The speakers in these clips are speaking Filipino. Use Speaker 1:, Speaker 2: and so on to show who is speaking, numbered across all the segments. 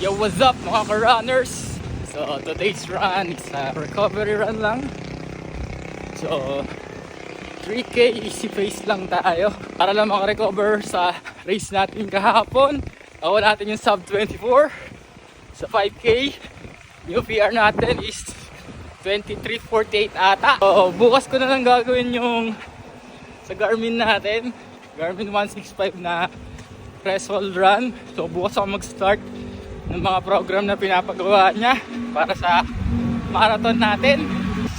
Speaker 1: Yo, what's up mga ka-runners? So, today's run is a recovery run lang. So, 3K easy pace lang tayo para lang makarecover sa race natin kahapon. Ako natin yung sub 24 sa 5K. Yung PR natin is 23:48 ata. So, bukas ko na lang gagawin yung sa Garmin natin. Garmin 165 na threshold run. So, bukas ako mag-start ng mga program na pinapagawa niya para sa marathon natin.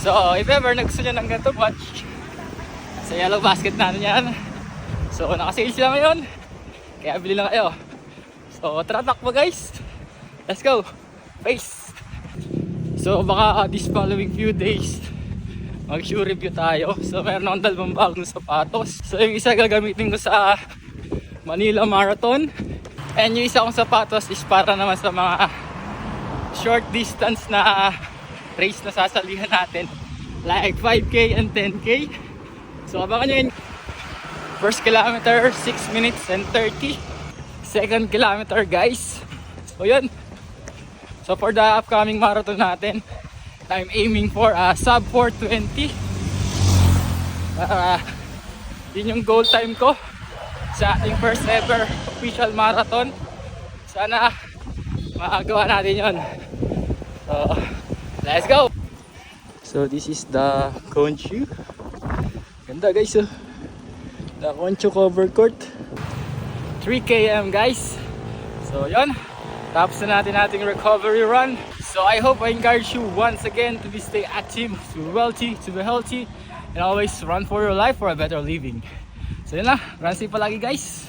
Speaker 1: So, if ever nagusto niya ng ganito, watch sa Yellow Basket natin yan. So, naka-sale sila ngayon, kaya bili lang kayo. So, tara takbo guys, let's go, pace. So, baka this following few days mag-shoe review tayo. So, meron akong dalawang bagong sapatos. So, yung isa gagamitin ko sa Manila Marathon. And yung isa kong sapatos is para naman sa mga short distance na race na sasalihan natin, like 5K and 10K. So abangan nyo yun. First kilometer 6 minutes and 30. Second kilometer guys. So yun. So for the upcoming marathon natin, I'm aiming for sub 4:20. Yun yung goal time ko sa ating first ever official marathon. Sana makagawa natin yun. So, let's go! So, this is the Conchu. Ganda guys, oh. The Conchu cover court. 3 km guys. So, yun. Tapos na natin ating recovery run. So, I hope I encourage you once again to stay active, to be wealthy, to be healthy, and always run for your life for a better living. So yun na, run safe palagi guys.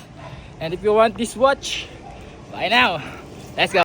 Speaker 1: And if you want this watch, buy now. Let's go.